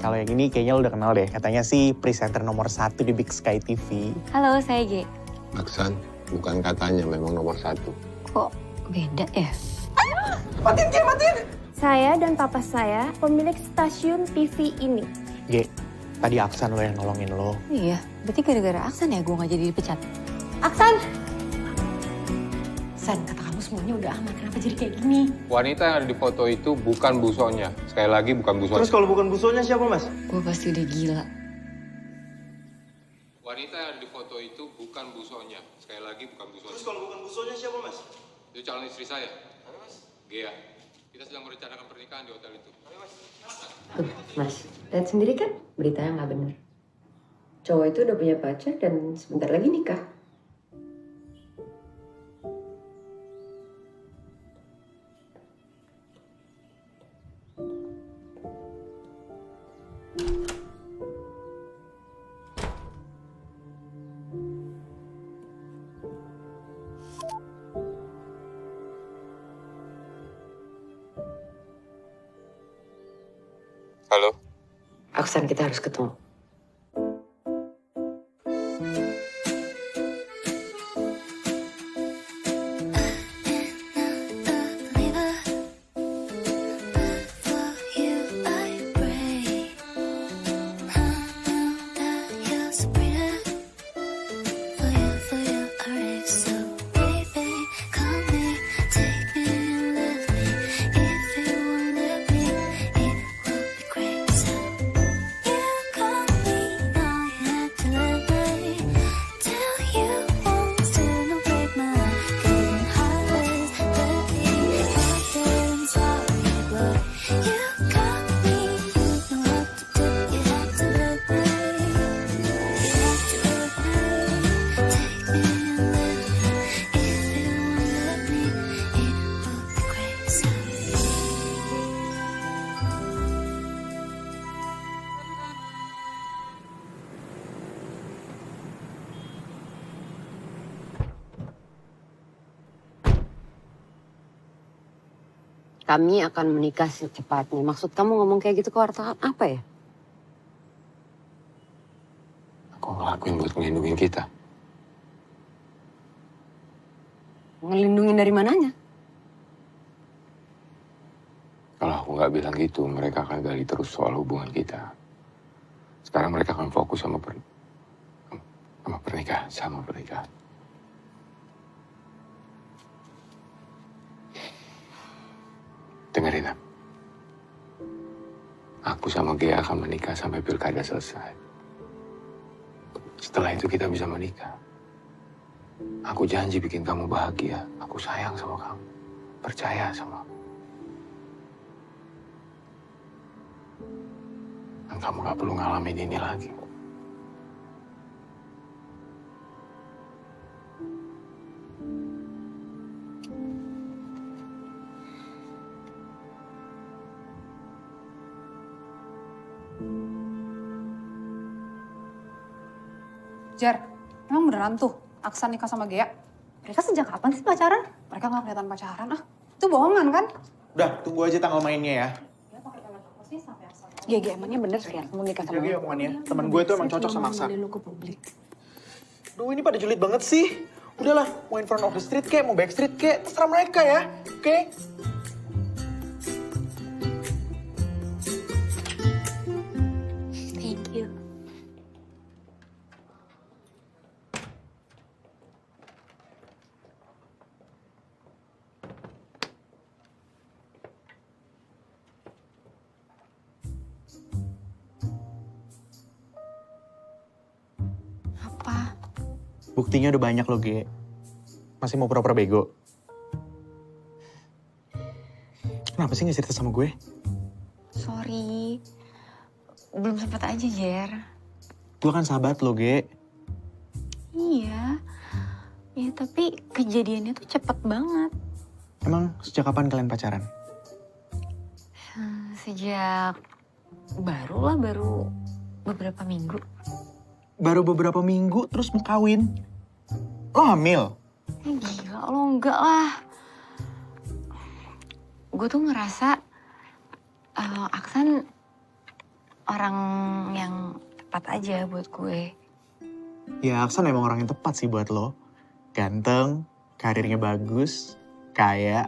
Kalau yang ini kayaknya lo udah kenal deh. Katanya sih presenter nomor 1 di Big Sky TV. Halo, saya G. Aksan, bukan katanya memang nomor 1. Kok beda ya? Matiin, G, matiin! Saya dan papa saya pemilik stasiun TV ini. G, tadi Aksan lo yang nolongin lo. Iya, berarti gara-gara Aksan ya gue gak jadi dipecat. Aksan! San, kata kamu semuanya udah aman, kenapa jadi kayak gini? Wanita yang ada di foto itu bukan busonya. Sekali lagi bukan busonya. Terus kalau bukan busonya siapa, Mas? Gue pasti udah gila. Wanita yang ada di foto itu bukan busonya. Sekali lagi bukan busonya. Terus kalau bukan busonya siapa, Mas? Itu calon istri saya. Gea. Kita sedang merencanakan pernikahan di hotel itu. Tuh, Mas, lihat sendiri kan berita yang nggak benar. Cowok itu udah punya pacar dan sebentar lagi nikah. Halo? Aksan, kita harus ketemu. Kami akan menikah secepatnya. Maksud kamu ngomong kayak gitu ke wartawan apa ya? Aku ngelakuin buat ngelindungin kita. Ngelindungin dari mananya? Kalau aku nggak bilang gitu, mereka akan gali terus soal hubungan kita. Sekarang mereka akan fokus sama pernikahan. Dengerin, aku sama Gea akan menikah sampai pilkada selesai. Setelah itu kita bisa menikah. Aku janji bikin kamu bahagia. Aku sayang sama kamu. Percaya sama aku. Dan kamu gak perlu ngalamin ini lagi. Jar, emang beneran tuh Aksan nikah sama Gea? Mereka sejak kapan sih pacaran? Mereka nggak kelihatan pacaran ah. Itu bohongan kan? Udah, tunggu aja tanggal mainnya ya. Gea, emangnya bener sih kamu nikah sama Jaga ya omongannya. Temen gue tuh emang cocok sama Aksan. Lu ke publik. Duh, ini pada julid banget sih. Udahlah, mau in front of the street kek, mau back street kek, terserah mereka ya. Oke? Thank you. Apa? Buktinya udah banyak loh, Ge. Masih mau pura-pura bego? Kenapa sih nggak cerita sama gue? Sorry. Belum sempat aja, Jer. Gue kan sahabat lo, Ge. Iya. Ya, tapi kejadiannya tuh cepet banget. Emang sejak kapan kalian pacaran? Sejak baru beberapa minggu. Baru beberapa minggu terus mau kawin. Lo hamil? Gila, lo enggak lah. Gue tuh ngerasa Aksan orang yang tepat aja buat gue. Ya Aksan emang orang yang tepat sih buat lo. Ganteng, karirnya bagus, kaya.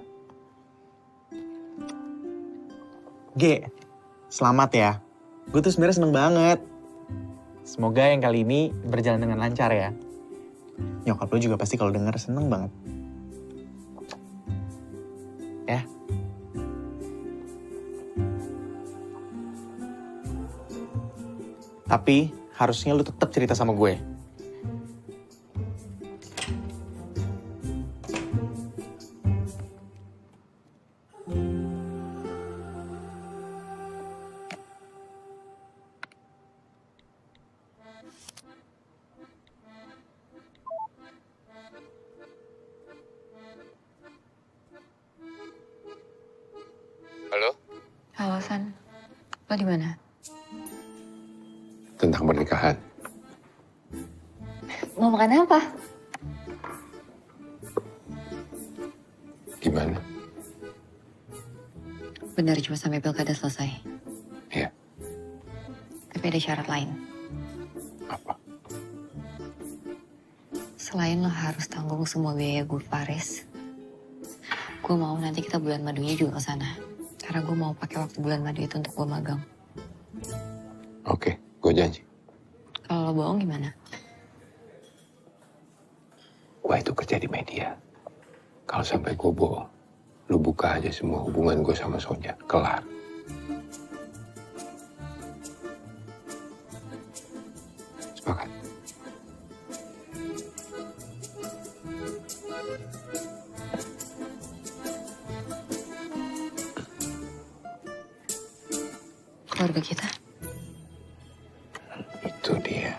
G, selamat ya. Gue tuh sebenarnya seneng banget. Semoga yang kali ini berjalan dengan lancar ya. Nyokap lo juga pasti kalau denger seneng banget. Ya. Tapi harusnya lo tetap cerita sama gue. Halo? Halo San, lo di mana? Tentang pernikahan. Mau makan apa? Gimana? Benar cuma sampai pilkada selesai. Iya. Tapi ada syarat lain. Apa? Selain lo harus tanggung semua biaya gue Paris, gue mau nanti kita bulan madunya juga ke sana. Karena gue mau pakai waktu bulan madu itu untuk gue magang. Oke, gue janji. Kalau lo bohong gimana? Gue itu kerja di media. Kalau sampai gue bohong, lu buka aja semua hubungan gue sama Sonia. Kelar. Sepakat? Keluarga kita. Itu dia.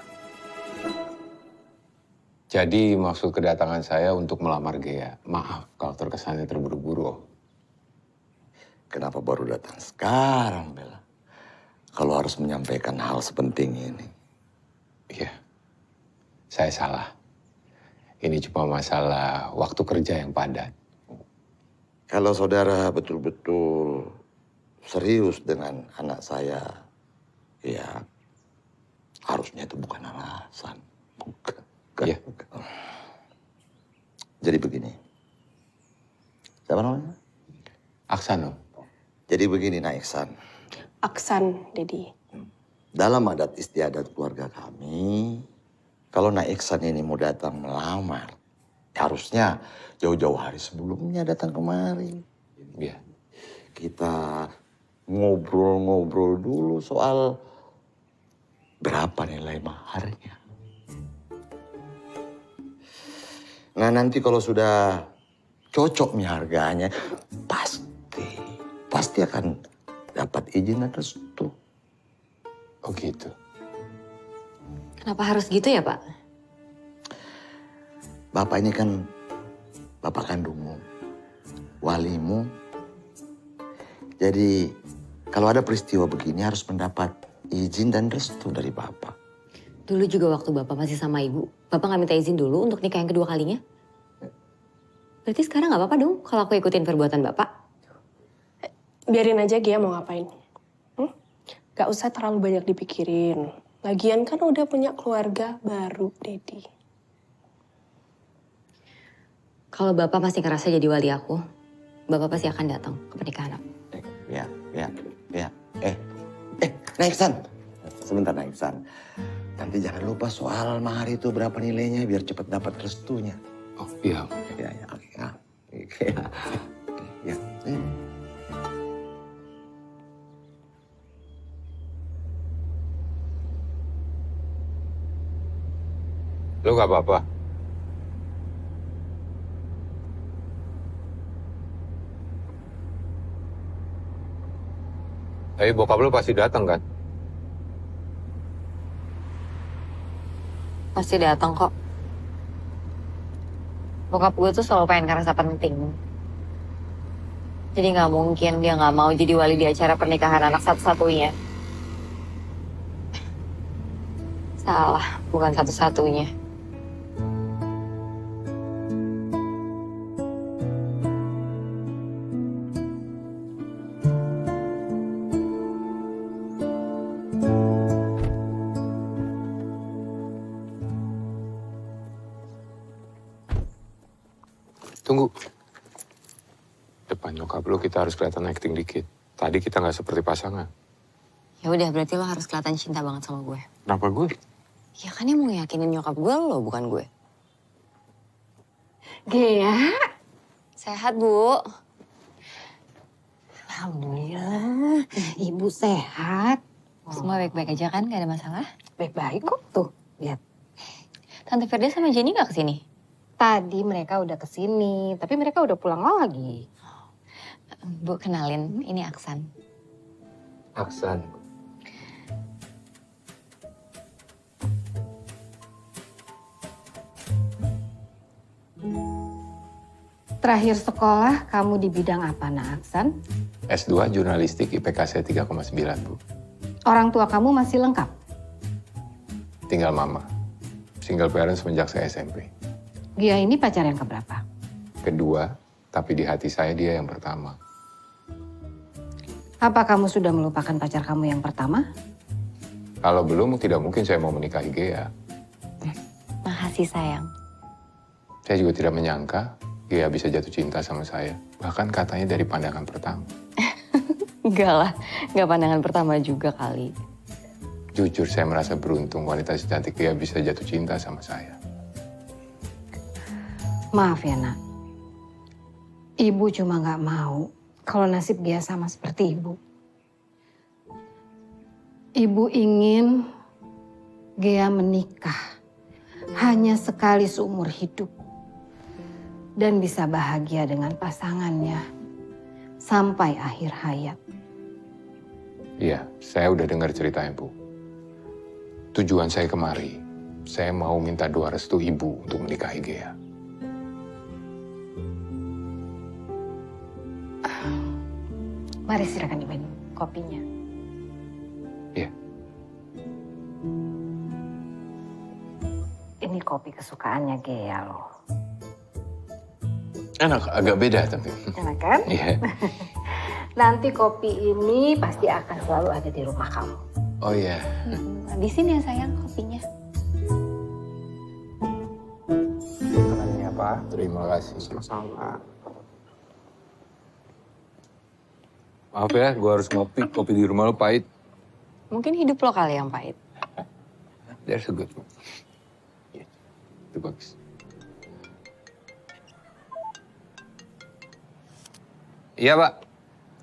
Jadi maksud kedatangan saya untuk melamar Gea. Maaf kalau terkesannya terburu-buru, Om. Kenapa baru datang sekarang, Bella? Kalau harus menyampaikan hal sepenting ini. Iya, saya salah. Ini cuma masalah waktu kerja yang padat. Kalau saudara betul-betul serius dengan anak saya, ya harusnya itu bukan alasan. Bukan. Iya. Jadi begini. Siapa namanya? Aksan, Om. Jadi begini, Nak Iksan. Aksan, Dedi. Dalam adat istiadat keluarga kami, kalau Nak Iksan ini mau datang melamar, harusnya jauh-jauh hari sebelumnya datang kemari. Iya. Kita ngobrol-ngobrol dulu soal berapa nilai maharnya. Nah nanti kalau sudah cocok nih harganya, pasti akan dapat izin dan restu. Oh gitu. Kenapa harus gitu ya, Pak? Bapak ini kan bapak kandungmu, walimu. Jadi kalau ada peristiwa begini harus mendapat izin dan restu dari bapak. Dulu juga waktu Bapak masih sama Ibu, Bapak nggak minta izin dulu untuk nikah yang kedua kalinya? Berarti sekarang nggak apa-apa dong kalau aku ikutin perbuatan Bapak? Biarin aja Gia mau ngapain. Gak usah terlalu banyak dipikirin. Lagian kan udah punya keluarga baru, Dedi. Kalau Bapak masih ngerasa jadi wali aku, Bapak pasti akan datang ke pernikahan aku. Ya. Nah Iksan. Sebentar Nah Iksan. Nanti jangan lupa soal mahar itu berapa nilainya biar cepat dapat restunya. Oh iya. Ya, oke. Ya. Lu gak apa-apa? Tapi bokap lu pasti datang kan? Pasti datang kok. Bokap gue tuh selalu pengen ngerasa penting. Jadi nggak mungkin dia nggak mau jadi wali di acara pernikahan anak satu-satunya. Salah, bukan satu-satunya. tunggu. Depan nyokap lu kita harus kelihatan acting dikit. Tadi kita nggak seperti pasangan. Ya udah, berarti lo harus kelihatan cinta banget sama gue. Kenapa gue? Ya kan yang mau yakinin nyokap gue lo, bukan gue. Gea, Sehat, Bu. alhamdulillah. Ibu sehat. Semua baik-baik aja kan? Gak ada masalah? Baik-baik kok tuh. Lihat. Tante Firda sama Jenny gak kesini? Tadi mereka udah kesini, tapi mereka udah pulang lagi. Bu, kenalin. Ini Aksan. Aksan. Terakhir sekolah, kamu di bidang apa, Nak Aksan? S2 jurnalistik IPK saya 3,9, Bu. Orang tua kamu masih lengkap? Tinggal mama. Single parent semenjak saya SMP. Gia ini pacar yang keberapa? Kedua, tapi di hati saya dia yang pertama. Apa kamu sudah melupakan pacar kamu yang pertama? Kalau belum, tidak mungkin saya mau menikahi Gea. Makasih, sayang. Saya juga tidak menyangka Gea bisa jatuh cinta sama saya. Bahkan katanya dari pandangan pertama. Enggak lah, enggak pandangan pertama juga kali. Jujur saya merasa beruntung wanita secantik Gea bisa jatuh cinta sama saya. Maaf ya, Nak. Ibu cuma nggak mau kalau nasib Gia sama seperti ibu. Ibu ingin Gia menikah hanya sekali seumur hidup dan bisa bahagia dengan pasangannya sampai akhir hayat. Iya, saya udah dengar ceritanya, Bu. Tujuan saya kemari, saya mau minta doa restu Ibu untuk menikahi Gea. Mari silakan diminum kopinya. Iya. Ini kopi kesukaannya Gea loh. Enak, agak beda tapi. Enak kan? Iya. Nanti kopi ini pasti akan selalu ada di rumah kamu. Oh iya. Habisin ya, sayang, kopinya. Makanannya Pak. Terima kasih. Sama-sama. Maaf ya, gue harus ngopi. Kopi di rumah lo pahit. Mungkin hidup lo kali yang pahit. There's a good one. Iya, itu bagus. Iya, Pak.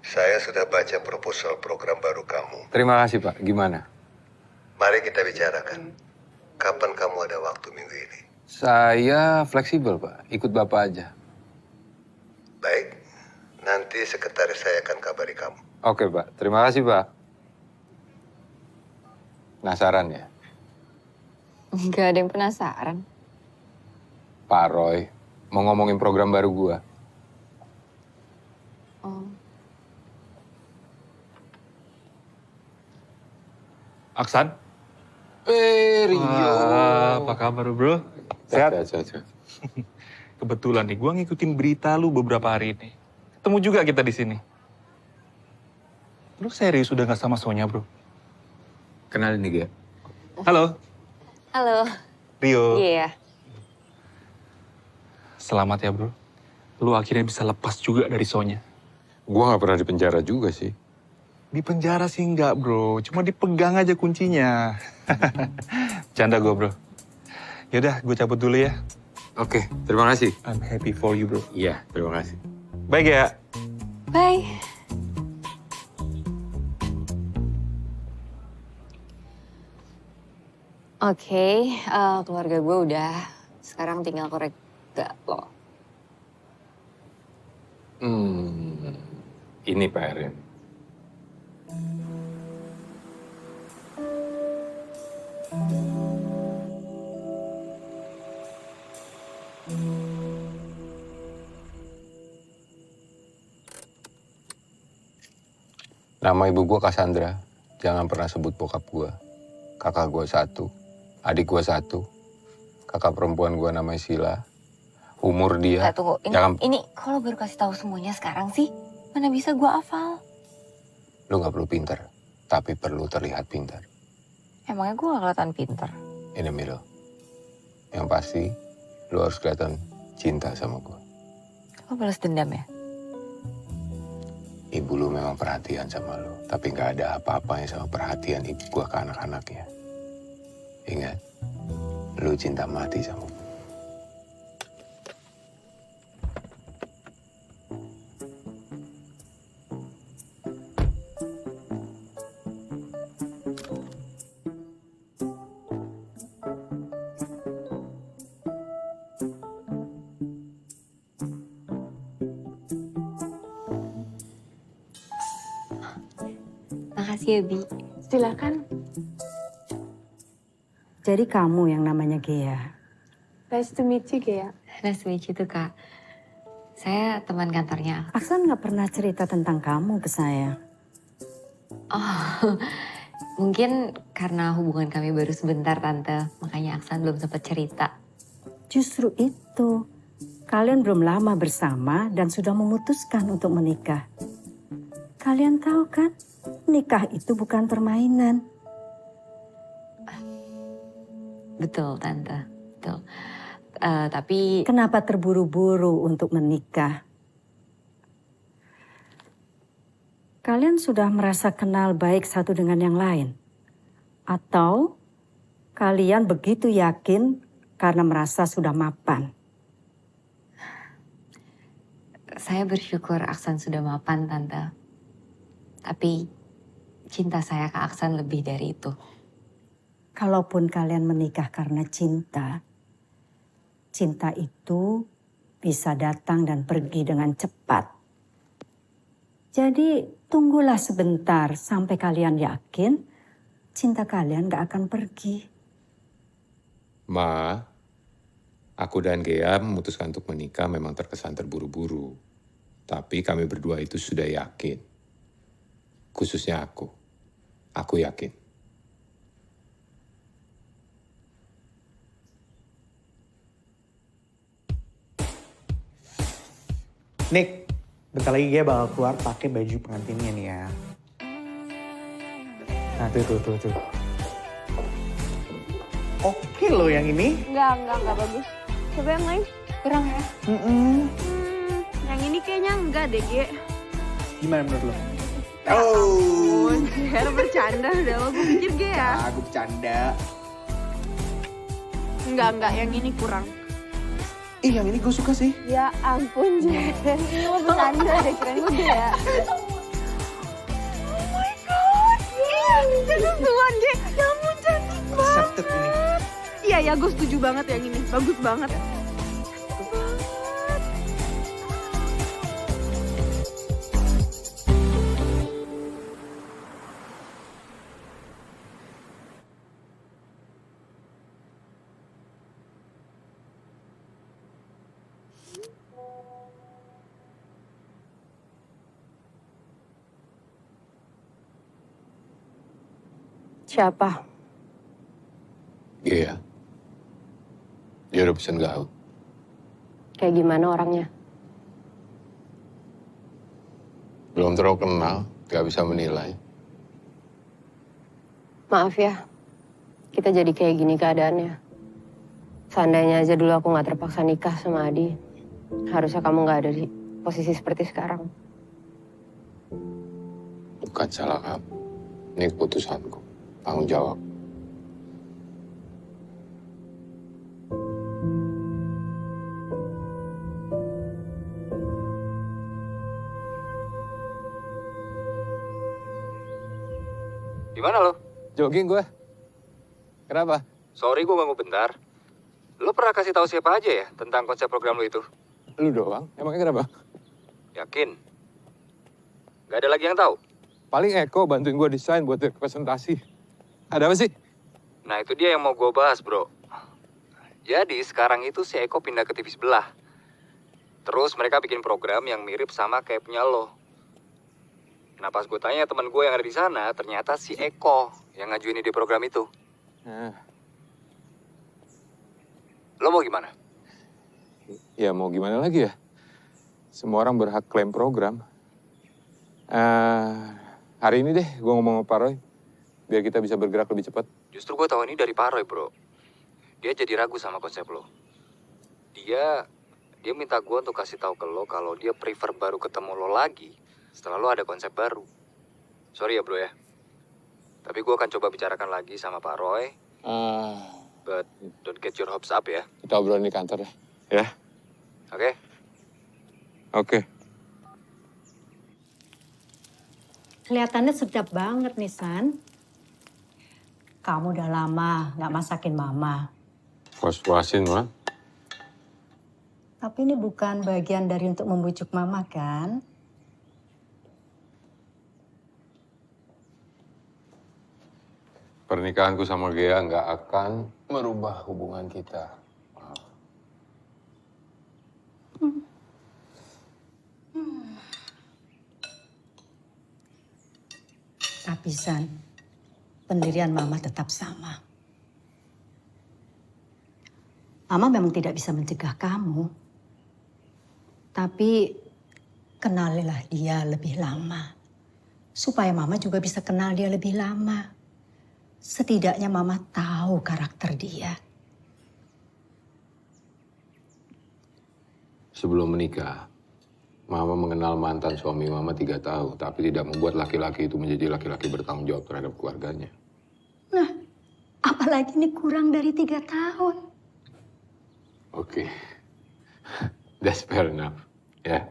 Saya sudah baca proposal program baru kamu. Terima kasih, Pak. Gimana? Mari kita bicarakan. Kapan kamu ada waktu minggu ini? Saya fleksibel, Pak. Ikut Bapak aja. Baik, nanti sekretaris saya akan kabari kamu. Oke, Pak. Terima kasih, Pak. Penasaran ya? Gak ada yang penasaran. Pak Roy, mau ngomongin program baru gua. Oh. Aksan? Rio. Apa kabar bro? Sehat? Kebetulan nih, gue ngikutin berita lu beberapa hari ini. Ketemu juga kita di sini. Lu serius udah gak sama Sonya bro? Kenalin nih, Gia. Halo, Halo. Rio. Iya. Selamat ya bro. Lu akhirnya bisa lepas juga dari Sonya. Gua gak pernah di penjara juga sih. Di penjara sih enggak bro, cuma dipegang aja kuncinya. Canda gue bro. Yaudah, gue cabut dulu ya. Oke, terima kasih. I'm happy for you bro. Iya, terima kasih. Baik ya. Bye. Oke, keluarga gue udah. Sekarang tinggal keluarga lo. Ini Pak Erin. Nama ibu gue Cassandra. Jangan pernah sebut bokap gue. Kakak gue 1, adik gue 1, kakak perempuan gue namanya Sila. Umur dia. Tunggu, ini kalau baru kasih tahu semuanya sekarang sih, mana bisa gue hafal? Lu gak perlu pinter, tapi perlu terlihat pintar. Emangnya gue gak kelihatan pinter? In the middle. Yang pasti, lu harus kelihatan cinta sama gue. Lo balas dendam ya? Ibu lu memang perhatian sama lu, tapi nggak ada apa-apanya sama perhatian ibu gua ke anak-anaknya. Ingat, lu cinta mati sama gua. Makasih ya, Bi. Silakan. Jadi kamu yang namanya Gea. Nice to meet you, Gea. Nice to meet you tuh, Kak. Saya teman kantornya. Aksan nggak pernah cerita tentang kamu ke saya. Oh, mungkin karena hubungan kami baru sebentar, Tante. Makanya Aksan belum sempat cerita. Justru itu. Kalian belum lama bersama dan sudah memutuskan untuk menikah. Kalian tahu kan, nikah itu bukan permainan. Betul, Tante. Betul. Tapi... Kenapa terburu-buru untuk menikah? Kalian sudah merasa kenal baik satu dengan yang lain? Atau kalian begitu yakin karena merasa sudah mapan? Saya bersyukur Aksan sudah mapan, Tante. Tapi cinta saya ke Aksan lebih dari itu. Kalaupun kalian menikah karena cinta, cinta itu bisa datang dan pergi dengan cepat. Jadi tunggulah sebentar sampai kalian yakin cinta kalian gak akan pergi. Ma, aku dan Gea memutuskan untuk menikah memang terkesan terburu-buru. Tapi kami berdua itu sudah yakin. Khususnya aku. Aku yakin. Nick, bentar lagi Gea bakal keluar pakai baju pengantinnya nih ya. Nah tuh. Oke loh yang ini. Enggak bagus. Coba yang lain. Kurang ya? Yang ini kayaknya enggak deh, Ge. Gimana menurut lo? Oh, Ger bercanda udah lo gue pikir Ge ya. Aku bercanda. Enggak, yang ini kurang. Ih, yang ini gue suka sih. Ya ampun, Jer. Ini lo bercanda deh, keren gue ya. Oh my god, Ge. Tuhan, Ge. Ya ampun, cantik banget. Accepted ini. Iya, gue setuju banget yang ini. Bagus banget. Siapa? Gea. Dia udah pesen gaun. Kayak gimana orangnya? Belum terlalu kenal, gak bisa menilai. Maaf ya, kita jadi kayak gini keadaannya. Seandainya aja dulu aku gak terpaksa nikah sama Adi, harusnya kamu gak ada di posisi seperti sekarang. Bukan salah kamu. Ini keputusanku. Tanggung jawab. Gimana lo? Jogging gue. Kenapa? Sorry gue ganggu bentar. Lo pernah kasih tahu siapa aja ya tentang konsep program lo itu? Lu doang? Emangnya kenapa? Yakin? Gak ada lagi yang tahu? Paling Eko bantuin gue desain buat presentasi. Ada apa sih? Nah itu dia yang mau gue bahas bro. Jadi sekarang itu si Eko pindah ke TV sebelah. Terus mereka bikin program yang mirip sama kayak punya lo. Nah pas gue tanya teman gue yang ada di sana, ternyata si Eko yang ngajuin ide program itu. Lo mau gimana? Ya mau gimana lagi ya? Semua orang berhak klaim program. Hari ini deh gue ngomong sama Pak Roy. Biar kita bisa bergerak lebih cepat. Justru gue tahu ini dari Pak Roy bro. Dia jadi ragu sama konsep lo. Dia Dia minta gue untuk kasih tahu ke lo kalau dia prefer baru ketemu lo lagi setelah lo ada konsep baru. Sorry ya bro ya. Tapi gue akan coba bicarakan lagi sama Pak Roy. But don't get your hopes up ya. Kita obrolin di kantor ya. Ya? Oke? Oke. Kelihatannya sedap banget nih, San. Kamu udah lama nggak masakin mama. Puas-puasin, Ma. Tapi ini bukan bagian dari untuk membujuk mama, kan? Pernikahanku sama Gea nggak akan merubah hubungan kita. Tapi, San, pendirian mama tetap sama. Mama memang tidak bisa mencegah kamu. Tapi kenalilah dia lebih lama. Supaya mama juga bisa kenal dia lebih lama. Setidaknya mama tahu karakter dia. Sebelum menikah, Mama mengenal mantan suami Mama 3 tahun, tapi tidak membuat laki-laki itu menjadi laki-laki bertanggung jawab terhadap keluarganya. Nah, apalagi ini kurang dari 3 tahun. Oke. That's fair enough. Ya.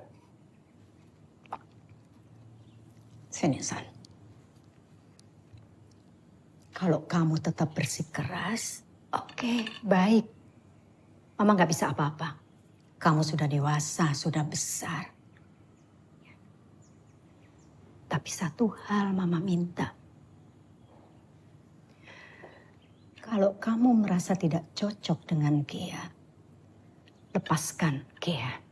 Sini, San. Kalau kamu tetap bersikeras, oke, baik. Mama nggak bisa apa-apa. Kamu sudah dewasa, sudah besar. Tapi satu hal Mama minta. Kalau kamu merasa tidak cocok dengan Gea, lepaskan Gea.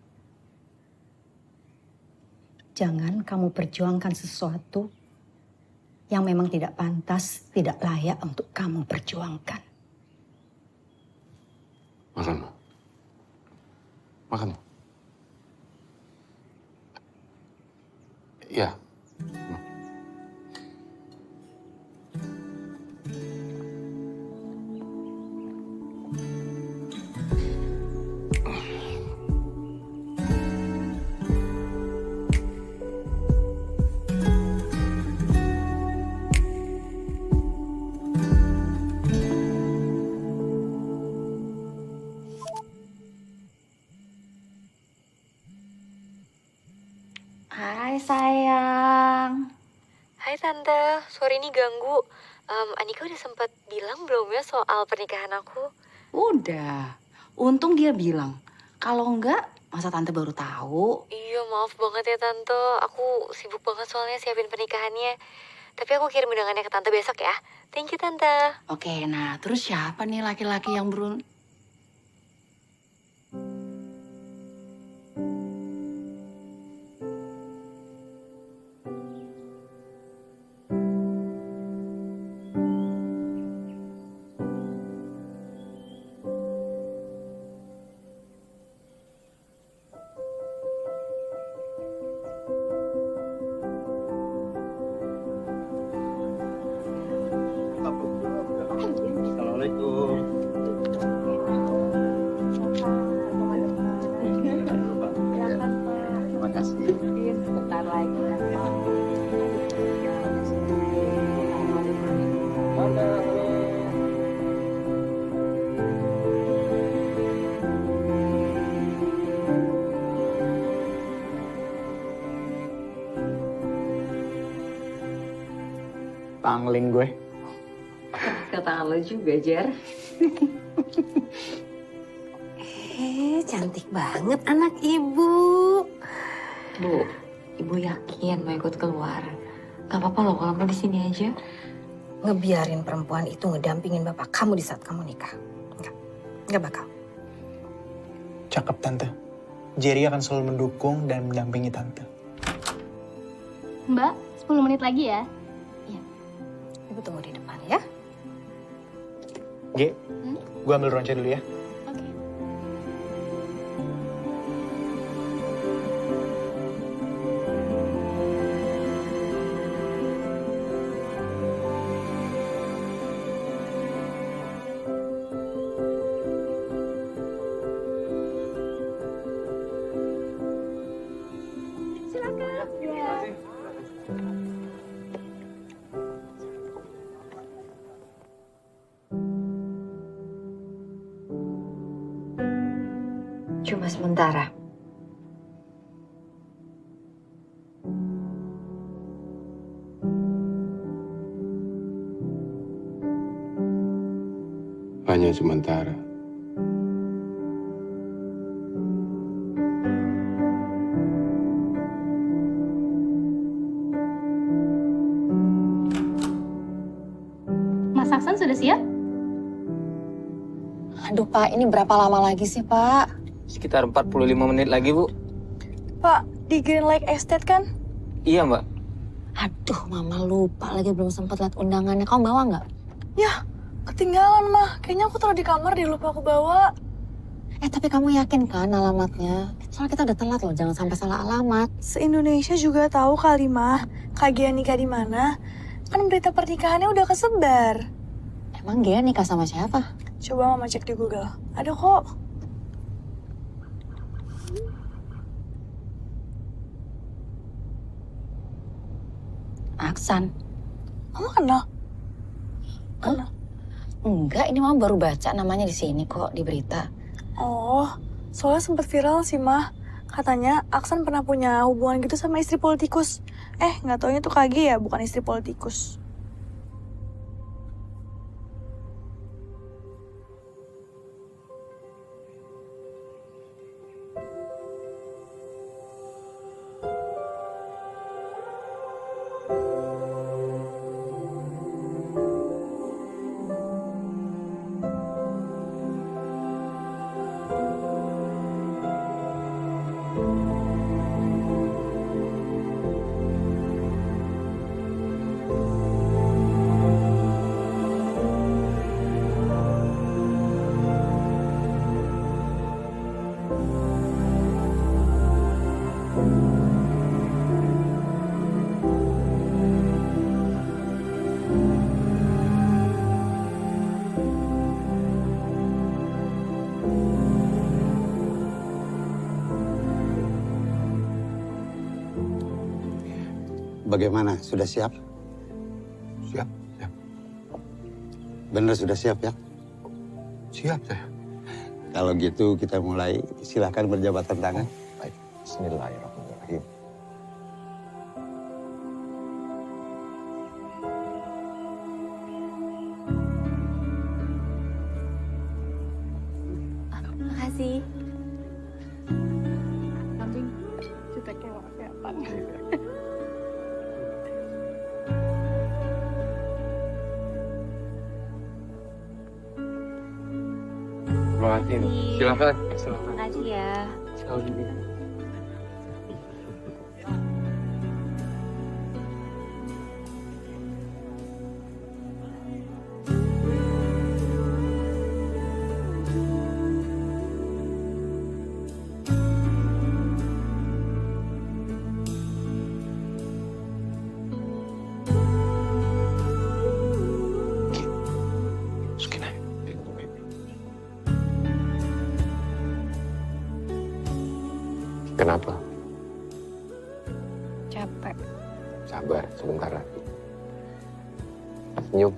Jangan kamu perjuangkan sesuatu yang memang tidak pantas, tidak layak untuk kamu perjuangkan. Makan. Makan. Ya. Hai sayang. Hai Tante, sore ini ganggu. Anika udah sempat bilang belum ya soal pernikahan aku? Udah, untung dia bilang. Kalau enggak, masa Tante baru tahu? Iya, maaf banget ya Tante. Aku sibuk banget soalnya siapin pernikahannya. Tapi aku kirim undangannya ke Tante besok ya. Thank you Tante. Oke, nah terus siapa nih laki-laki yang Assalamualaikum. Terima kasih. Bentar lagi. Pangling gue. Ke tangan lo juga, Jar. Cantik banget anak ibu. Bu, ibu yakin mau ikut keluar. Gak apa-apa loh kalau mau di sini aja. Ngebiarin perempuan itu ngedampingin bapak kamu di saat kamu nikah. Enggak bakal. Cakep Tante. Jerry akan selalu mendukung dan mendampingi Tante. Mbak, 10 menit lagi ya. Ibu tunggu di depan ya. G, gue ambil ronce dulu ya. Cuma sementara. Hanya sementara. Mas Aksan sudah siap? Aduh Pak, ini berapa lama lagi sih Pak? Sekitar 45 menit lagi, Bu. Pak, di Green Lake Estate kan? Iya, Mbak. Aduh, Mama lupa lagi belum sempat lihat undangannya. Kamu bawa nggak? Ya, ketinggalan mah. Kayaknya aku taruh di kamar deh, lupa aku bawa. Tapi kamu yakin kan alamatnya? Soalnya kita udah telat loh, jangan sampai salah alamat. Se-Indonesia juga tahu kali mah, Kak Gia nikah di mana. Kan berita pernikahannya udah kesebar. Emang Gia nikah sama siapa? Coba Mama cek di Google. Ada kok. Aksan. Kamu kenal? Kenal? Enggak, ini Mama baru baca namanya di sini kok, di berita. Oh, soalnya sempat viral sih, Mah. Katanya Aksan pernah punya hubungan gitu sama istri politikus. Nggak taunya tuh Kak Gia ya, bukan istri politikus. Bagaimana? Sudah siap? Siap, siap. Benar sudah siap ya? Siap saya. Kalau gitu kita mulai. Silahkan berjabatan tangan. Baik. Bismillahirrahmanirrahim. Makasih. Nanti ceteknya kelihatan. Silakan. Makasih ya. Kenapa? Capek. Sabar, sebentar lagi. Senyum.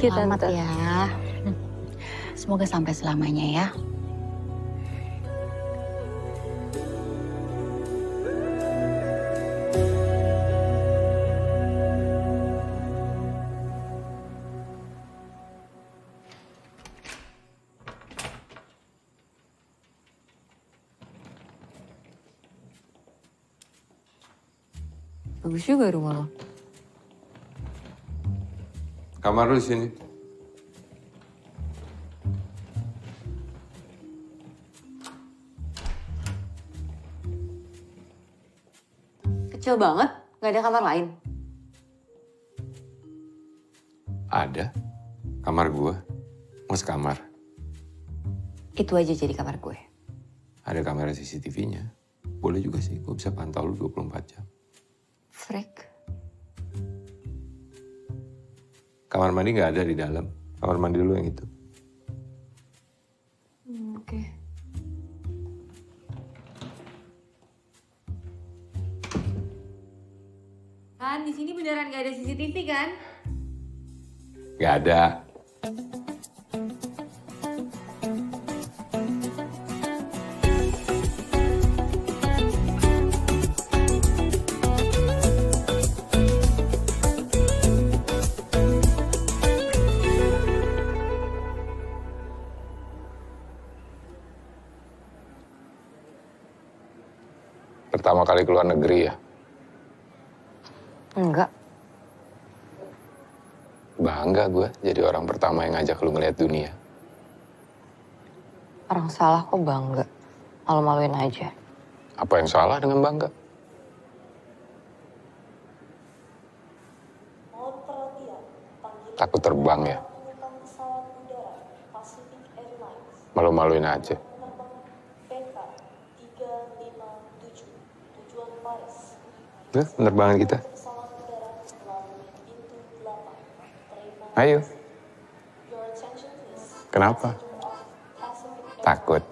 Selamat ya. Semoga sampai selamanya ya. Bagus juga rumah lo. Kamar lu di sini. Kecil banget, nggak ada kamar lain. Ada. Kamar gua. Mau sekamar. Itu aja jadi kamar gue. Ada kamera CCTV-nya. Boleh juga sih, gue bisa pantau lu 24 jam. Freak. Kamar mandi nggak ada di dalam. Kamar mandi lu yang itu. Oke. Kan di sini beneran gak ada CCTV kan? Nggak ada. Pertama kali keluar negeri ya? Enggak. Bangga gue jadi orang pertama yang ngajak lu ngeliat dunia. Orang salah kok bangga. Malu-maluin aja. Apa yang salah dengan bangga? Takut terbang ya? Malu-maluin aja. Tuh, penerbangan kita. Ayo. Kenapa? Takut.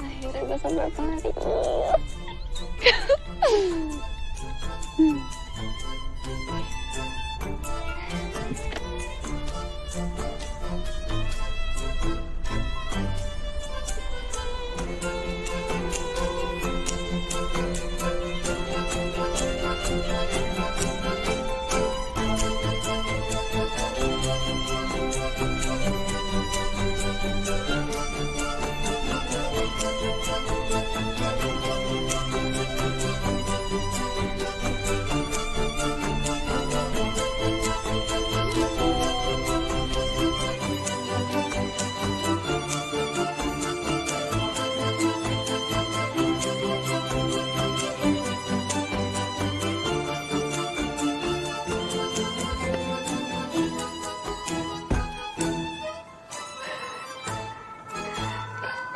Akhirnya gue sampai Paris.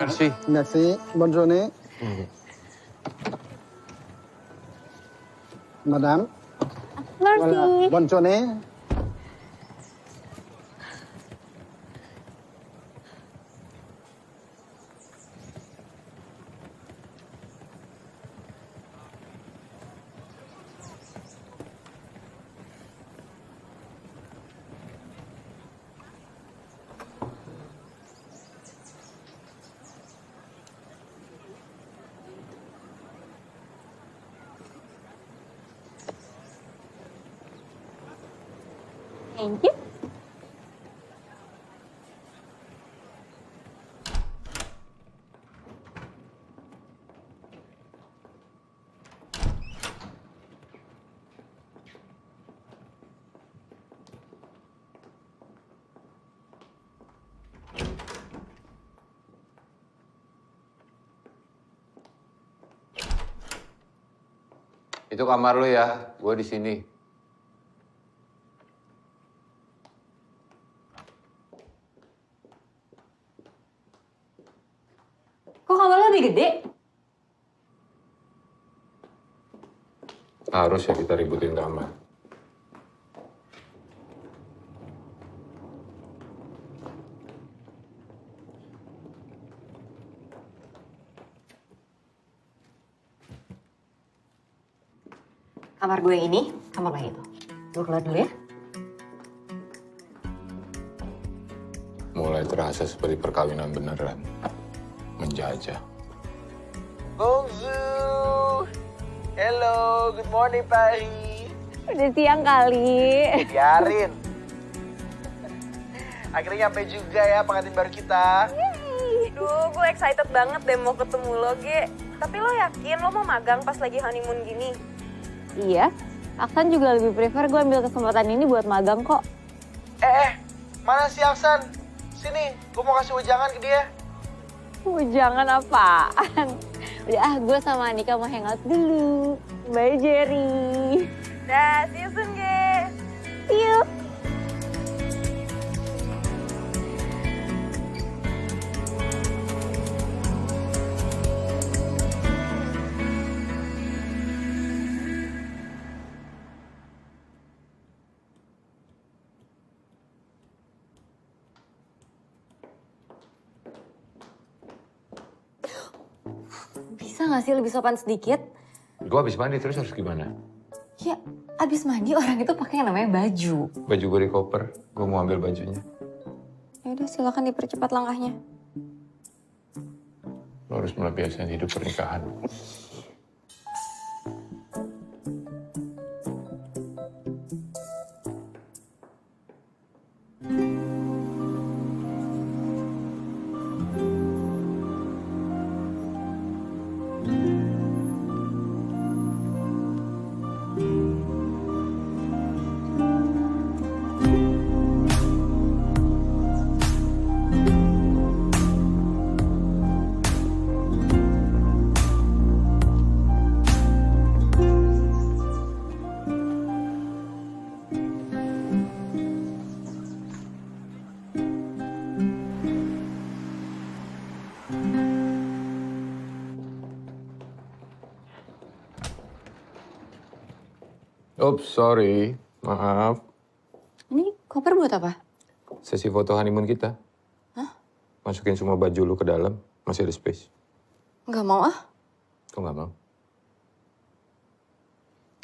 Merci. Merci. Bonne journée. Madame. Merci. Voilà. Bonne journée. Thank you. Itu kamar lu ya, gue di sini. Kok kamar lo lebih gede? Harus ya kita ributin kamar. Kamar gue yang ini, kamar lo yang itu. Gue keluar dulu ya. Mulai terasa seperti perkawinan beneran. Menjajah. Bonjour. Hello, good morning Paris. Udah siang kali. Biarin. Akhirnya nyampe juga ya pengantin baru kita. Duh, gue excited banget deh mau ketemu lo, Ge. Tapi lo yakin lo mau magang pas lagi honeymoon gini? Iya, Aksan juga lebih prefer gue ambil kesempatan ini buat magang kok. Mana si Aksan? Sini, gue mau kasih ujangan ke dia. Jangan apaan? Udah gue sama Anika mau hangout dulu. Bye Jerry. Dah, see you soon, Ge. See you. Bisa gak sih lebih sopan sedikit? Gue habis mandi terus harus gimana? Ya, abis mandi orang itu pakai yang namanya baju. Baju gue di koper, gue mau ambil bajunya. Ya udah silakan dipercepat langkahnya. Lo harus mulai biasain hidup pernikahan. Oops, sorry. Maaf. Ini koper buat apa? Sesi foto honeymoon kita. Hah? Masukin semua baju lu ke dalam, masih ada space. Nggak mau ah? Kok nggak mau?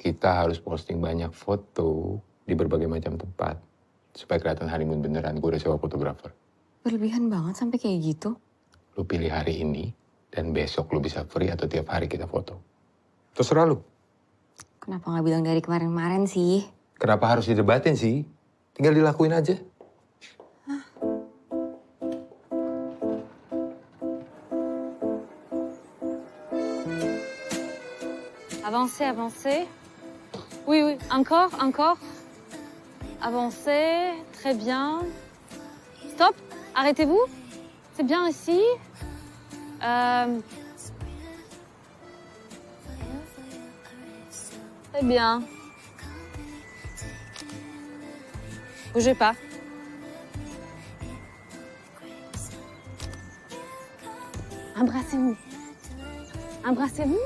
Kita harus posting banyak foto di berbagai macam tempat. Supaya kelihatan honeymoon beneran. Gue udah sewa fotografer. Berlebihan banget sampai kayak gitu. Lu pilih hari ini, dan besok lu bisa free atau tiap hari kita foto. Terserah lu. Kenapa nggak bilang dari kemarin-kemarin sih? Kenapa harus didebatin sih? Tinggal dilakuin aja. Avancez, avancez. Oui, oui, encore, encore. Avancez, très bien. Stop, arrêtez-vous. C'est bien ici. Très bien. Bougez pas. Embrassez-vous. Embrassez-vous.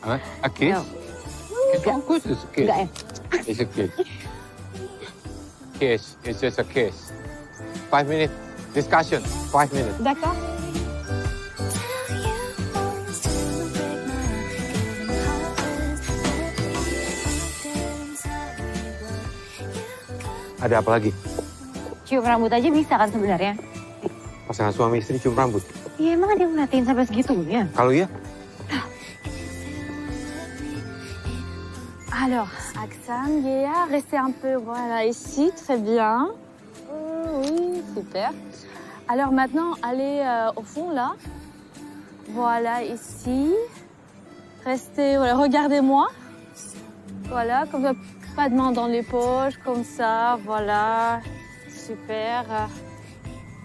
Huh? A kiss? Of course it's a kiss. It's a kiss. Kiss. It's just a kiss. 5 minute discussion. 5 minutes. D'accord. Ada apa lagi? Cium rambut aja bisa kan sebenarnya? Pasangan suami istri cium rambut. Iya emang ada yang merhatiin sampai segitunya? Kalau iya, Alors, Aksan, Géa, restez un peu, voilà, ici, très bien. Oui, super. Alors maintenant, allez au fond, là. Voilà, ici. Restez, voilà, regardez-moi. Voilà, comme ça, pas de main dans les poches, comme ça, voilà. Super.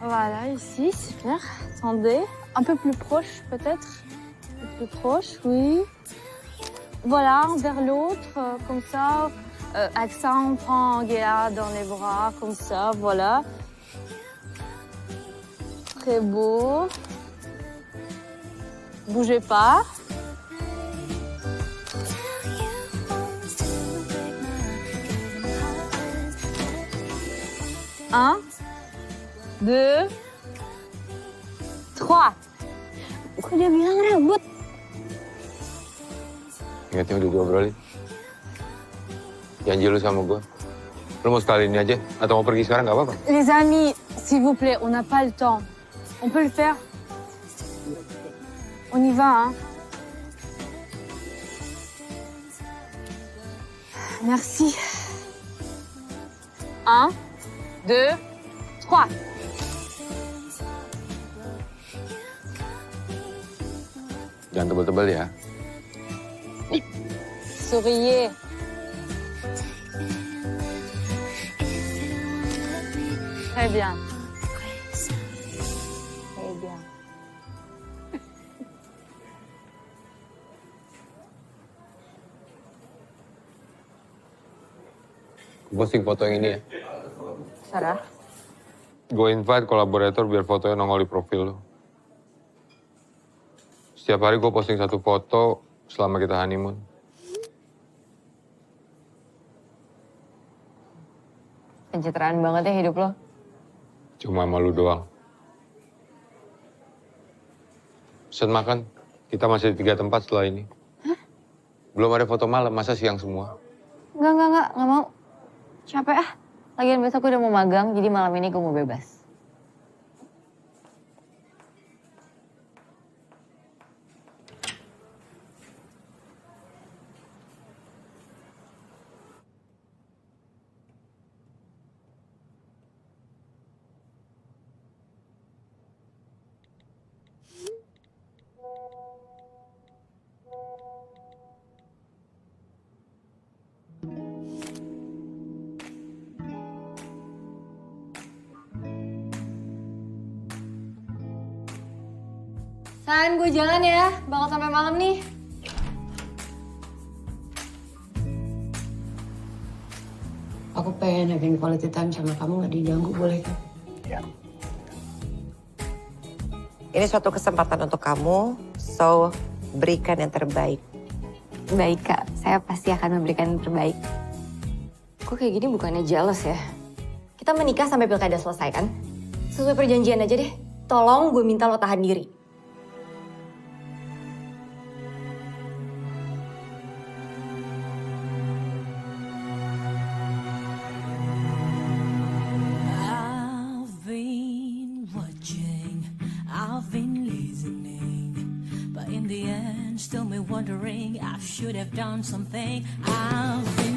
Voilà, ici, super. Attendez, un peu plus proche, peut-être. Un peu plus proche, oui. Voilà, vers l'autre, comme ça. Aksan prend Géa dans les bras, comme ça, voilà. Très beau. Bougez pas. Un, deux, trois. Kok dia bilang rambut? ingatnya udah gue obrolin. Janji lu sama gue. Lu mau sekali ini aja? Atau mau pergi sekarang gak apa-apa? Les amis, s'il vous plaît, on n'a pas le temps. On peut le faire? On y va, hein? Merci. 1, 2, 3. Jangan tebel-tebel ya. Souriez. Très bien. Très bien. Posting foto yang ini ya. Sarah? Gue invite kolaborator biar fotonya nongol di profil lo. Setiap hari gue posting satu foto selama kita honeymoon. Pencitraan banget ya hidup lo. Cuma malu doang. Pesan makan, kita masih di 3 tempat setelah ini. Belum ada foto malam, masa siang semua? Enggak mau. Capek ah. Lagian besok gue udah mau magang, jadi malam ini gue mau bebas. San, gue jalan ya. Bakal sampai malam nih. Aku pengen having quality time sama kamu, nggak diganggu, boleh kan? Ya. Ini suatu kesempatan untuk kamu, so berikan yang terbaik. Baik Kak, saya pasti akan memberikan yang terbaik. Kok kayak gini bukannya jealous ya? Kita menikah sampai pilkada selesai kan? Sesuai perjanjian aja deh. Tolong gue minta lo tahan diri. I've been listening, but in the end, still me wondering I should have done something. I've been